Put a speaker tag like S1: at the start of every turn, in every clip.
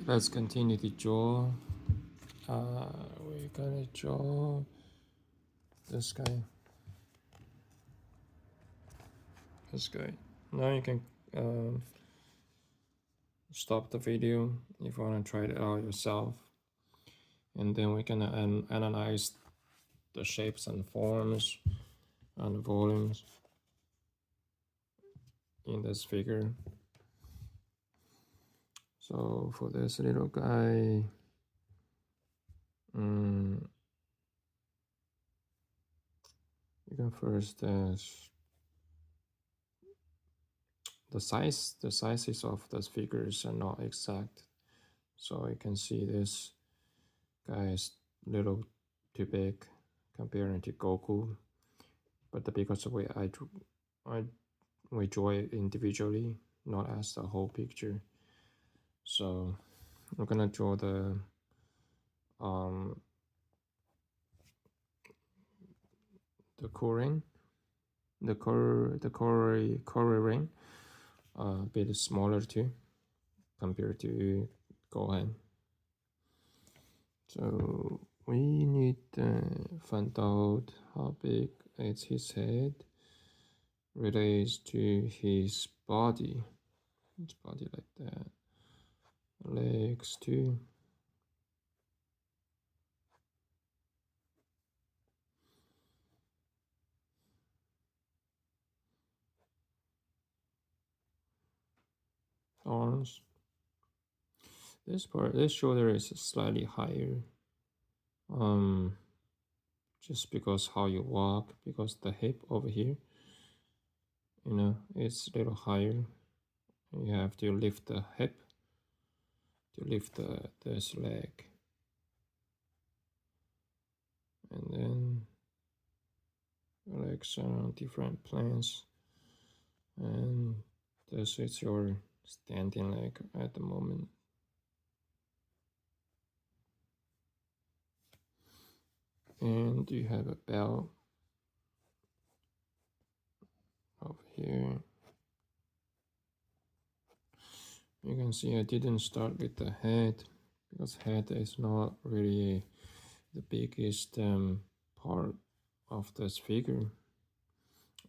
S1: Let's continue to draw. We're gonna draw this guy. This guy. Now you can stop the video if you want to try it out yourself. And then we can analyze the shapes and forms and volumes in this figure. So for this little guy, you can first the sizes of those figures are not exact, so you can see this guy is little too big comparing to Goku, but because we draw it individually, not as the whole picture. So we're gonna draw the Kuririn, the Kuririn, a bit smaller too compared to Gohan. So we need to find out how big is his head relates to his body like that, legs too. Arms. This shoulder is slightly higher. Just because how you walk, because the hip over here, it's a little higher. You have to lift the hip to lift this leg, and then the legs are on different planes, and this is your standing leg at the moment. And you have a belt over here. You can see I didn't start with the head because head is not really the biggest part of this figure.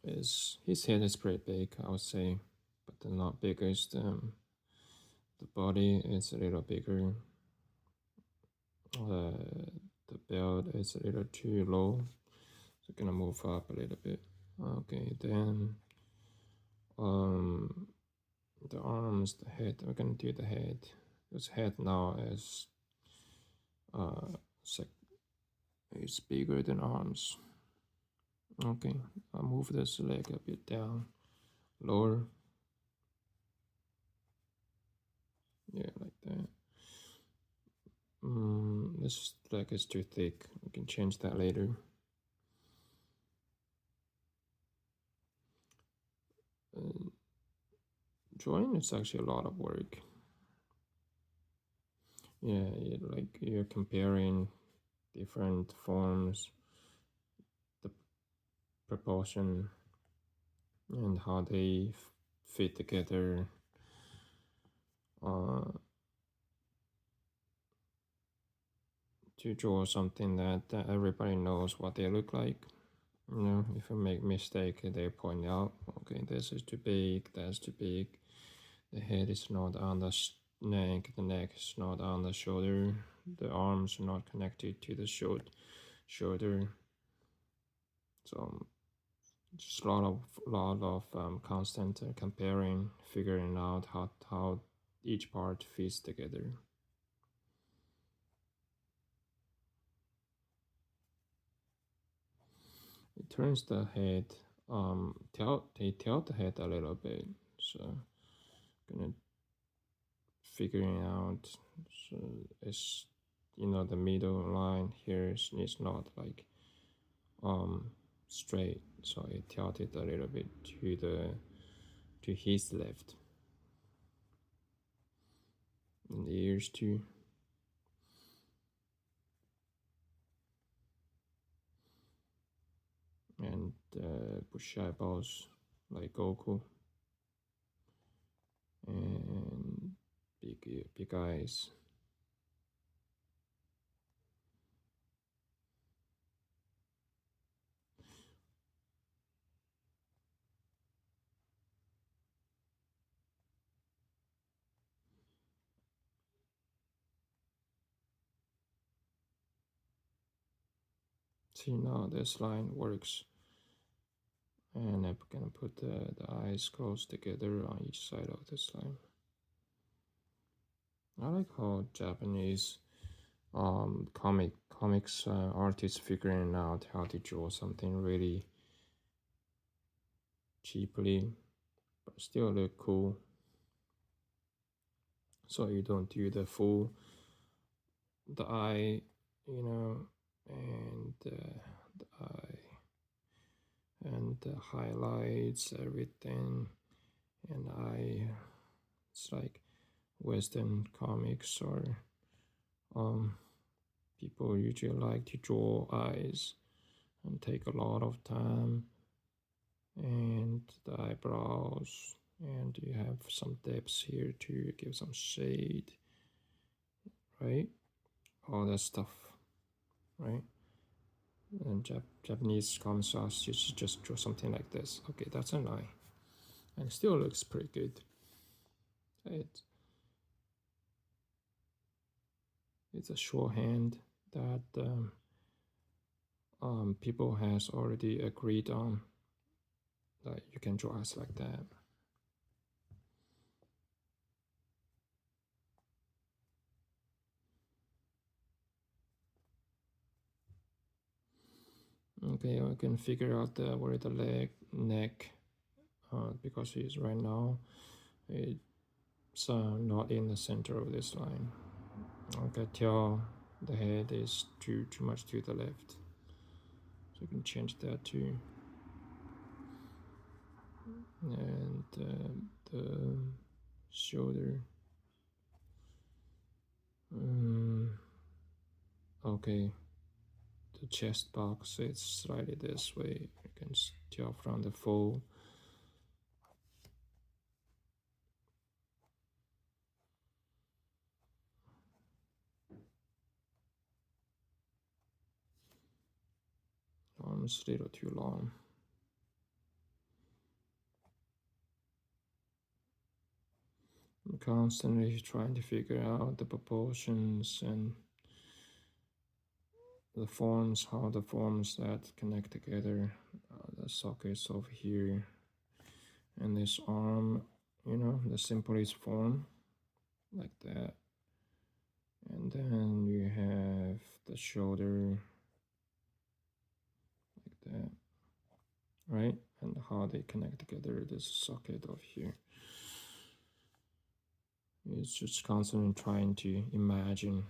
S1: His head is pretty big, I would say, but the not biggest. The body is a little bigger. The belt is a little too low, so gonna move up a little bit. Okay, then the arms, the head. We're gonna do the head. This head now is it's bigger than arms. Okay, I'll move this leg a bit down, lower. Yeah, like that. This leg is too thick. We can change that later. Drawing is actually a lot of work. Yeah, like you're comparing different forms, the proportion, and how they fit together. To draw something that everybody knows what they look like. If you make mistake, they point out, okay, this is too big, that's too big. The head is not on the neck, the neck is not on the shoulder, the arms are not connected to the shoulder. So just a lot of constant comparing, figuring out how each part fits together. It turns the head, they tilt the head a little bit, so gonna figuring out, so it's, the middle line here is not like straight, so it tilted a little bit to his left, and the ears too. And bushy eyeballs like Goku, and big eyes See, now this line works. And I'm gonna put the eyes close together on each side of this line. I like how Japanese comics artists figuring out how to draw something really cheaply but still look cool. So you don't do the full the eye, you know, and the eye and the highlights, everything, and it's like Western comics or um people usually like to draw eyes and take a lot of time, and the eyebrows, and you have some depths here to give some shade, right? All that stuff, right? And Japanese comics artists just draw something like this. Okay, that's an eye, and it still looks pretty good. It's a shorthand that people has already agreed on, that you can draw eyes like that. Okay, I can figure out where the neck, because it's right now, it's not in the center of this line. I can tell the head is too much to the left, so you can change that too. And the shoulder. Okay, the chest box, it's slightly this way. You can tell from the fold. Arms a little too long. I'm constantly trying to figure out the proportions and the forms, how the forms that connect together. The sockets over here, and this arm, the simplest form, like that. And then you have the shoulder, like that, right? And how they connect together, this socket over here. It's just constantly trying to imagine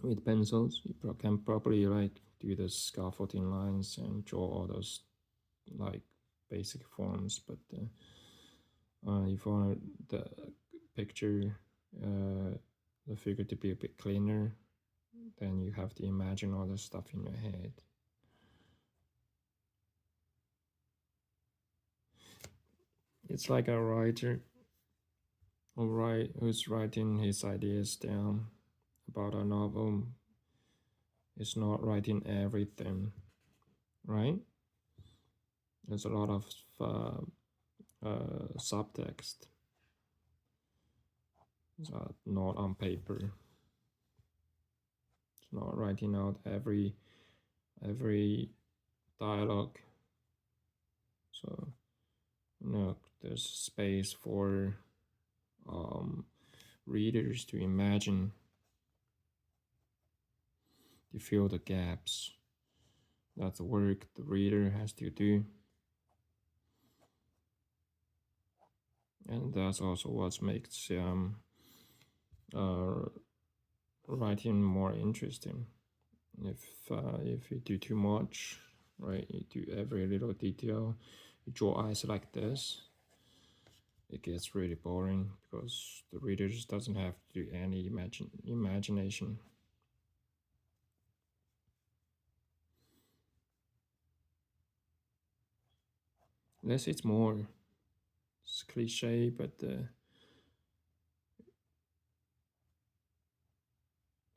S1: with pencils. You can probably like do the scaffolding lines and draw all those like basic forms, but if you want the picture, the figure to be a bit cleaner, then you have to imagine all the stuff in your head. It's like a writer who's writing his ideas down about a novel. Is not writing everything, right? There's a lot of subtext, not on paper. It's not writing out every dialogue. So there's space for readers to imagine, to fill the gaps. That's the work the reader has to do. And that's also what makes writing more interesting. If you do too much, right, you do every little detail, you draw eyes like this, it gets really boring because the reader just doesn't have to do any imagination. Less it's more. It's cliche, but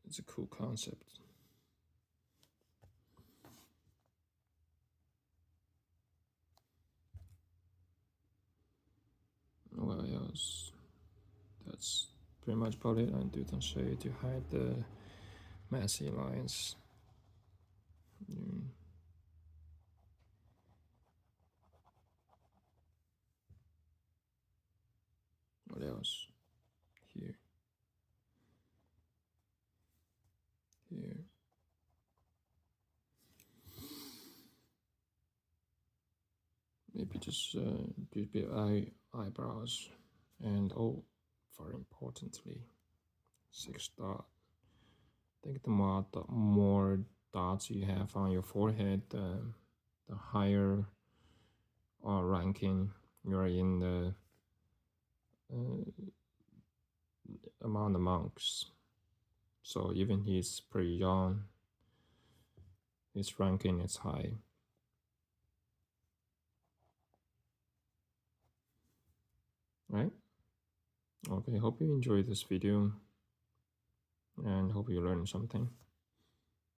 S1: it's a cool concept. What else? That's pretty much about it. I do some shade to hide the messy lines. Mm. What else? Here, here. Maybe just do a bit eyebrows, and oh, very importantly, 6 dot. I think the more dots you have on your forehead, the higher ranking you're in the among the monks. So even he's pretty young, his ranking is high. Right? Okay, hope you enjoyed this video and hope you learned something.